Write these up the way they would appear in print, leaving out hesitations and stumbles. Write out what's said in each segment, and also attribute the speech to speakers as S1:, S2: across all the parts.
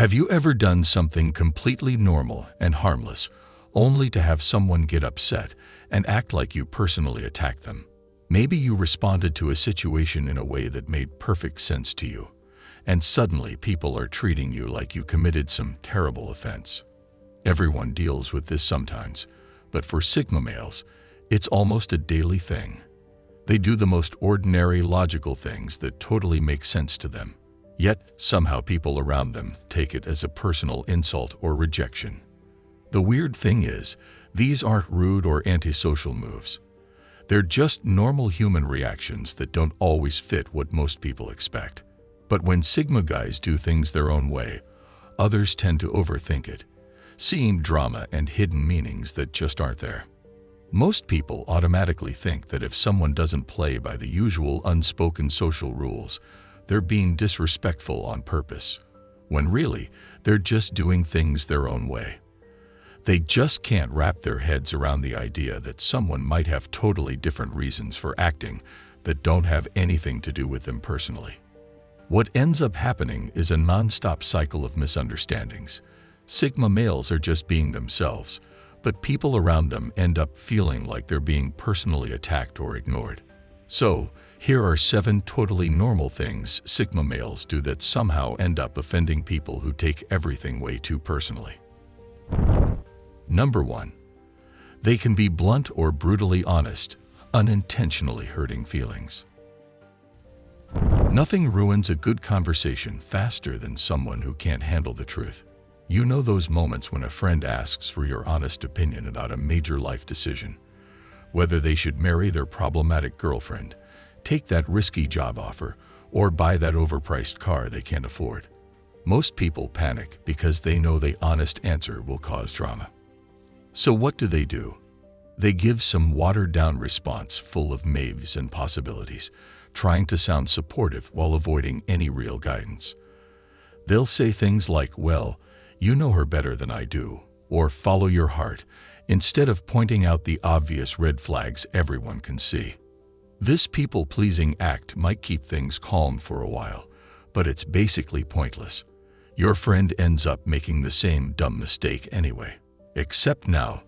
S1: Have you ever done something completely normal and harmless, only to have someone get upset and act like you personally attacked them? Maybe you responded to a situation in a way that made perfect sense to you, and suddenly people are treating you like you committed some terrible offense. Everyone deals with this sometimes, but for Sigma males, it's almost a daily thing. They do the most ordinary, logical things that totally make sense to them. Yet, somehow people around them take it as a personal insult or rejection. The weird thing is, these aren't rude or antisocial moves. They're just normal human reactions that don't always fit what most people expect. But when Sigma guys do things their own way, others tend to overthink it, seeing drama and hidden meanings that just aren't there. Most people automatically think that if someone doesn't play by the usual unspoken social rules, they're being disrespectful on purpose, when really, they're just doing things their own way. They just can't wrap their heads around the idea that someone might have totally different reasons for acting that don't have anything to do with them personally. What ends up happening is a non-stop cycle of misunderstandings. Sigma males are just being themselves, but people around them end up feeling like they're being personally attacked or ignored. So, here are 7 totally normal things Sigma males do that somehow end up offending people who take everything way too personally. Number 1. They can be blunt or brutally honest, unintentionally hurting feelings. Nothing ruins a good conversation faster than someone who can't handle the truth. You know those moments when a friend asks for your honest opinion about a major life decision, whether they should marry their problematic girlfriend, take that risky job offer, or buy that overpriced car they can't afford. Most people panic because they know the honest answer will cause drama. So what do? They give some watered-down response full of maybes and possibilities, trying to sound supportive while avoiding any real guidance. They'll say things like, "Well, you know her better than I do," or "follow your heart," instead of pointing out the obvious red flags everyone can see. This people-pleasing act might keep things calm for a while, but it's basically pointless. Your friend ends up making the same dumb mistake anyway. Except now,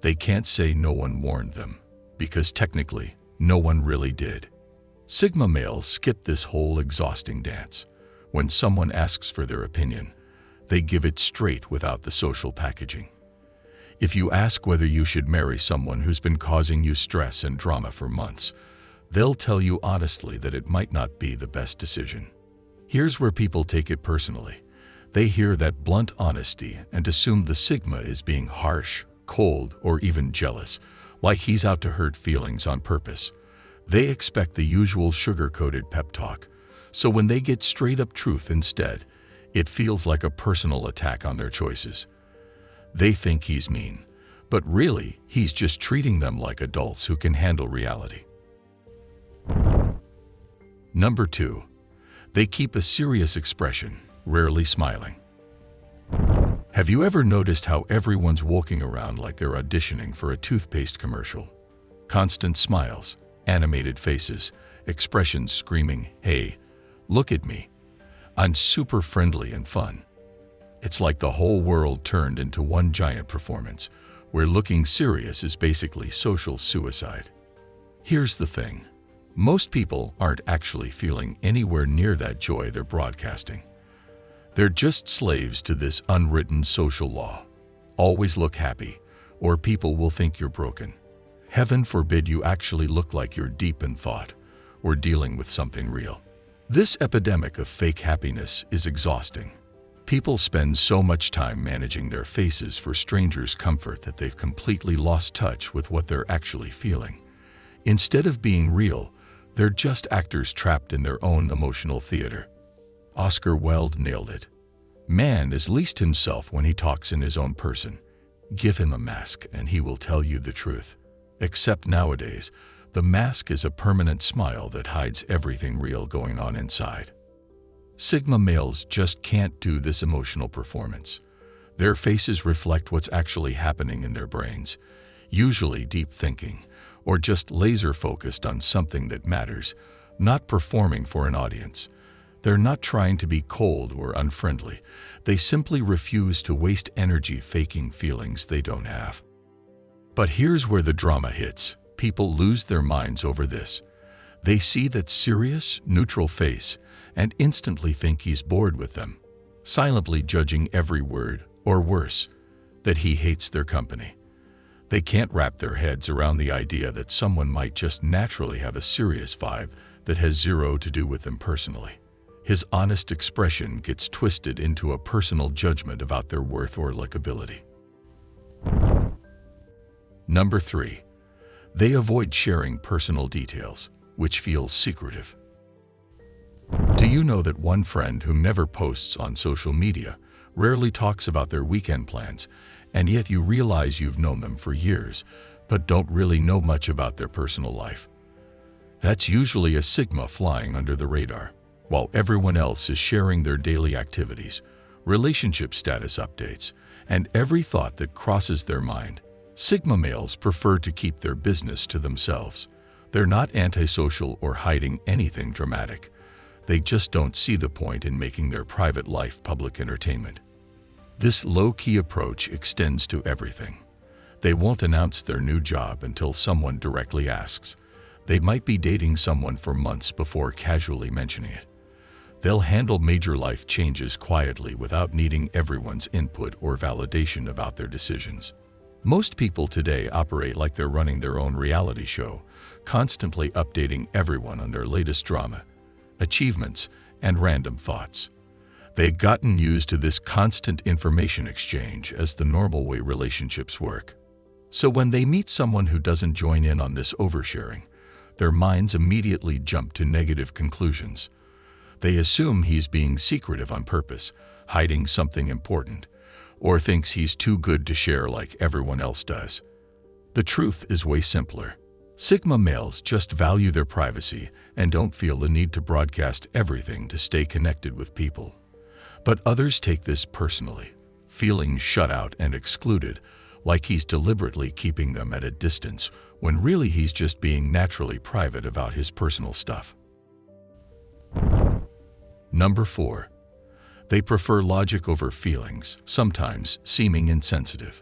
S1: they can't say no one warned them, because technically, no one really did. Sigma males skip this whole exhausting dance. When someone asks for their opinion, they give it straight without the social packaging. If you ask whether you should marry someone who's been causing you stress and drama for months, they'll tell you honestly that it might not be the best decision. Here's where people take it personally. They hear that blunt honesty and assume the Sigma is being harsh, cold, or even jealous, like he's out to hurt feelings on purpose. They expect the usual sugar-coated pep talk, so when they get straight-up truth instead, it feels like a personal attack on their choices. They think he's mean, but really, he's just treating them like adults who can handle reality. Number 2. They keep a serious expression, rarely smiling. Have you ever noticed how everyone's walking around like they're auditioning for a toothpaste commercial? Constant smiles, animated faces, expressions screaming, "Hey, look at me. I'm super friendly and fun." It's like the whole world turned into one giant performance, where looking serious is basically social suicide. Here's the thing. Most people aren't actually feeling anywhere near that joy they're broadcasting. They're just slaves to this unwritten social law. Always look happy, or people will think you're broken. Heaven forbid you actually look like you're deep in thought, or dealing with something real. This epidemic of fake happiness is exhausting. People spend so much time managing their faces for strangers' comfort that they've completely lost touch with what they're actually feeling. Instead of being real, they're just actors trapped in their own emotional theater. Oscar Wilde nailed it. Man is least himself when he talks in his own person. Give him a mask and he will tell you the truth. Except nowadays, the mask is a permanent smile that hides everything real going on inside. Sigma males just can't do this emotional performance. Their faces reflect what's actually happening in their brains, usually deep thinking, or just laser-focused on something that matters, not performing for an audience. They're not trying to be cold or unfriendly. They simply refuse to waste energy faking feelings they don't have. But here's where the drama hits. People lose their minds over this. They see that serious, neutral face and instantly think he's bored with them, silently judging every word, or worse, that he hates their company. They can't wrap their heads around the idea that someone might just naturally have a serious vibe that has zero to do with them personally. His honest expression gets twisted into a personal judgment about their worth or likability. Number 3. They avoid sharing personal details, which feels secretive. Do you know that one friend who never posts on social media, rarely talks about their weekend plans, and yet you realize you've known them for years, but don't really know much about their personal life? That's usually a Sigma flying under the radar. While everyone else is sharing their daily activities, relationship status updates, and every thought that crosses their mind, Sigma males prefer to keep their business to themselves. They're not antisocial or hiding anything dramatic. They just don't see the point in making their private life public entertainment. This low-key approach extends to everything. They won't announce their new job until someone directly asks. They might be dating someone for months before casually mentioning it. They'll handle major life changes quietly without needing everyone's input or validation about their decisions. Most people today operate like they're running their own reality show, constantly updating everyone on their latest drama, achievements, and random thoughts. They've gotten used to this constant information exchange as the normal way relationships work. So when they meet someone who doesn't join in on this oversharing, their minds immediately jump to negative conclusions. They assume he's being secretive on purpose, hiding something important, or thinks he's too good to share like everyone else does. The truth is way simpler. Sigma males just value their privacy and don't feel the need to broadcast everything to stay connected with people. But others take this personally, feeling shut out and excluded, like he's deliberately keeping them at a distance, when really he's just being naturally private about his personal stuff. Number 4. They prefer logic over feelings, sometimes seeming insensitive.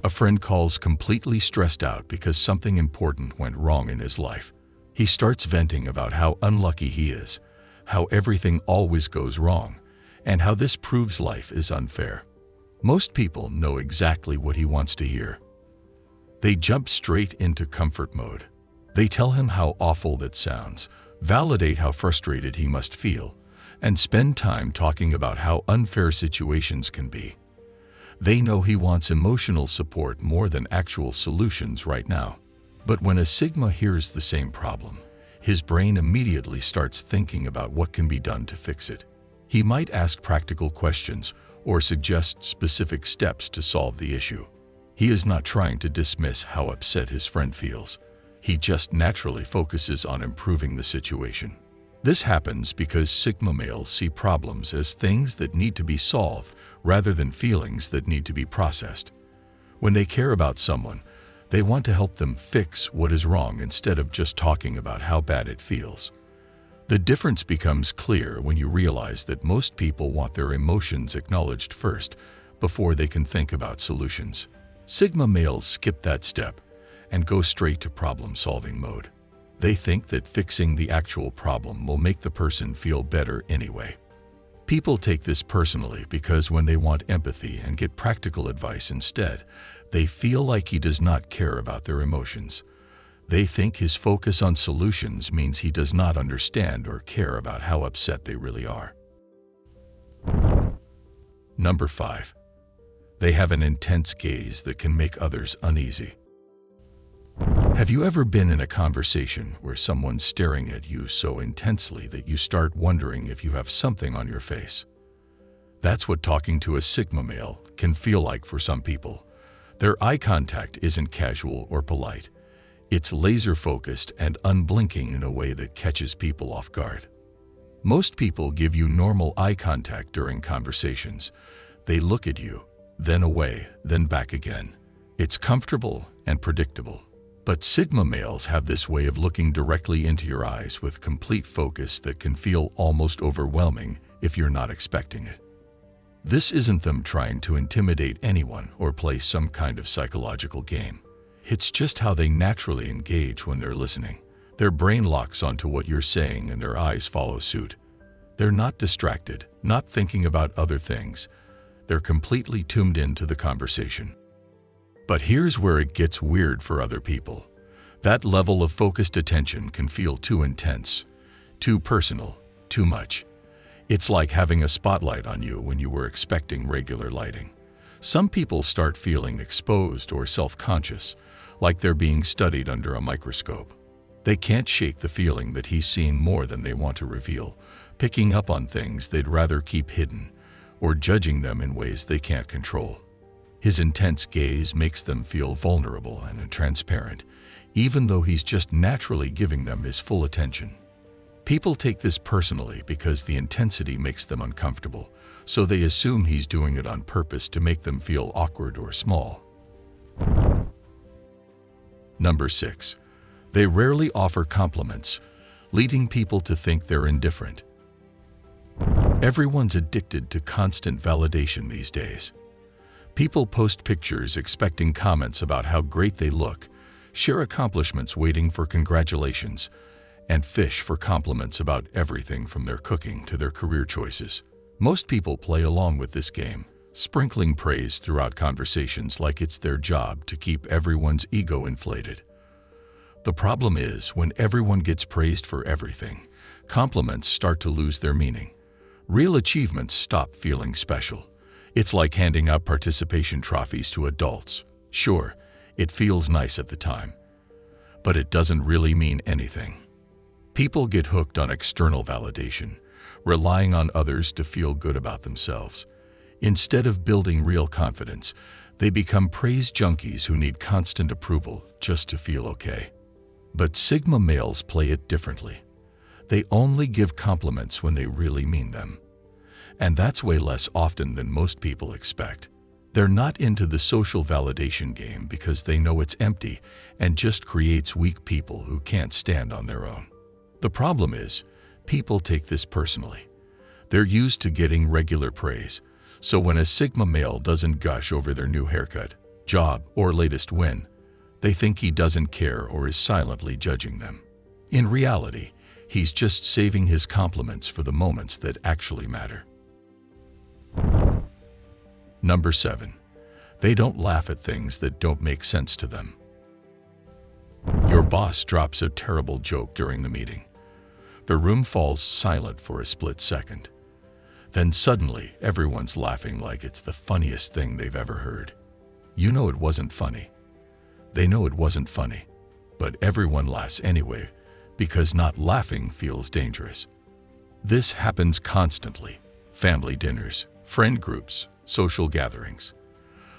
S1: A friend calls completely stressed out because something important went wrong in his life. He starts venting about how unlucky he is, how everything always goes wrong, and how this proves life is unfair. Most people know exactly what he wants to hear. They jump straight into comfort mode. They tell him how awful that sounds, validate how frustrated he must feel, and spend time talking about how unfair situations can be. They know he wants emotional support more than actual solutions right now. But when a Sigma hears the same problem, his brain immediately starts thinking about what can be done to fix it. He might ask practical questions or suggest specific steps to solve the issue. He is not trying to dismiss how upset his friend feels. He just naturally focuses on improving the situation. This happens because Sigma males see problems as things that need to be solved rather than feelings that need to be processed. When they care about someone, they want to help them fix what is wrong instead of just talking about how bad it feels. The difference becomes clear when you realize that most people want their emotions acknowledged first before they can think about solutions. Sigma males skip that step and go straight to problem-solving mode. They think that fixing the actual problem will make the person feel better anyway. People take this personally because when they want empathy and get practical advice instead, they feel like he does not care about their emotions. They think his focus on solutions means he does not understand or care about how upset they really are. Number 5. They have an intense gaze that can make others uneasy. Have you ever been in a conversation where someone's staring at you so intensely that you start wondering if you have something on your face? That's what talking to a Sigma male can feel like for some people. Their eye contact isn't casual or polite. It's laser-focused and unblinking in a way that catches people off guard. Most people give you normal eye contact during conversations. They look at you, then away, then back again. It's comfortable and predictable. But Sigma males have this way of looking directly into your eyes with complete focus that can feel almost overwhelming if you're not expecting it. This isn't them trying to intimidate anyone or play some kind of psychological game. It's just how they naturally engage when they're listening. Their brain locks onto what you're saying and their eyes follow suit. They're not distracted, not thinking about other things. They're completely tuned into the conversation. But here's where it gets weird for other people. That level of focused attention can feel too intense, too personal, too much. It's like having a spotlight on you when you were expecting regular lighting. Some people start feeling exposed or self-conscious, like they're being studied under a microscope. They can't shake the feeling that he's seeing more than they want to reveal, picking up on things they'd rather keep hidden, or judging them in ways they can't control. His intense gaze makes them feel vulnerable and transparent, even though he's just naturally giving them his full attention. People take this personally because the intensity makes them uncomfortable, so they assume he's doing it on purpose to make them feel awkward or small. Number 6. They rarely offer compliments, leading people to think they're indifferent. Everyone's addicted to constant validation these days. People post pictures expecting comments about how great they look, share accomplishments waiting for congratulations, and fish for compliments about everything from their cooking to their career choices. Most people play along with this game, sprinkling praise throughout conversations like it's their job to keep everyone's ego inflated. The problem is, when everyone gets praised for everything, compliments start to lose their meaning. Real achievements stop feeling special. It's like handing out participation trophies to adults. Sure, it feels nice at the time, but it doesn't really mean anything. People get hooked on external validation, relying on others to feel good about themselves. Instead of building real confidence, they become praise junkies who need constant approval just to feel okay. But Sigma males play it differently. They only give compliments when they really mean them. And that's way less often than most people expect. They're not into the social validation game because they know it's empty and just creates weak people who can't stand on their own. The problem is, people take this personally. They're used to getting regular praise, so when a Sigma male doesn't gush over their new haircut, job, or latest win, they think he doesn't care or is silently judging them. In reality, he's just saving his compliments for the moments that actually matter. Number 7. They don't laugh at things that don't make sense to them. Your boss drops a terrible joke during the meeting. The room falls silent for a split second. Then suddenly, everyone's laughing like it's the funniest thing they've ever heard. You know it wasn't funny. They know it wasn't funny, but everyone laughs anyway because not laughing feels dangerous. This happens constantly. Family dinners, friend groups, social gatherings.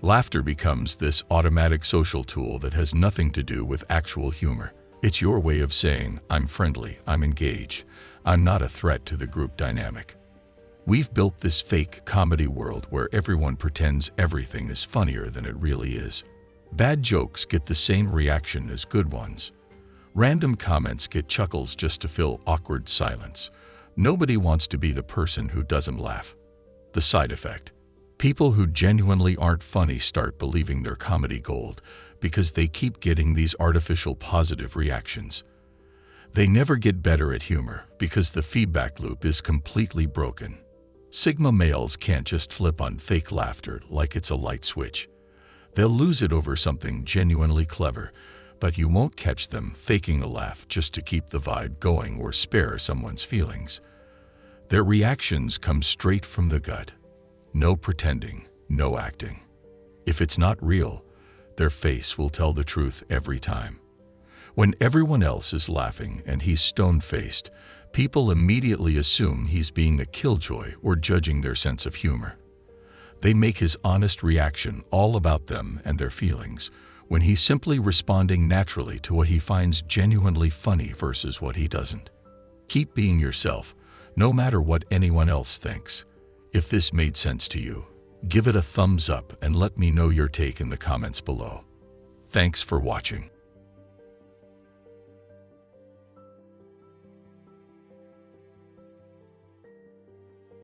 S1: Laughter becomes this automatic social tool that has nothing to do with actual humor. It's your way of saying, I'm friendly, I'm engaged, I'm not a threat to the group dynamic. We've built this fake comedy world where everyone pretends everything is funnier than it really is. Bad jokes get the same reaction as good ones. Random comments get chuckles just to fill awkward silence. Nobody wants to be the person who doesn't laugh. The side effect: people who genuinely aren't funny start believing they're comedy gold because they keep getting these artificial positive reactions. They never get better at humor because the feedback loop is completely broken. Sigma males can't just flip on fake laughter like it's a light switch. They'll lose it over something genuinely clever, but you won't catch them faking a laugh just to keep the vibe going or spare someone's feelings. Their reactions come straight from the gut. No pretending, no acting. If it's not real, their face will tell the truth every time. When everyone else is laughing and he's stone-faced, people immediately assume he's being a killjoy or judging their sense of humor. They make his honest reaction all about them and their feelings, when he's simply responding naturally to what he finds genuinely funny versus what he doesn't. Keep being yourself, no matter what anyone else thinks. If this made sense to you, give it a thumbs up and let me know your take in the comments below. Thanks for watching.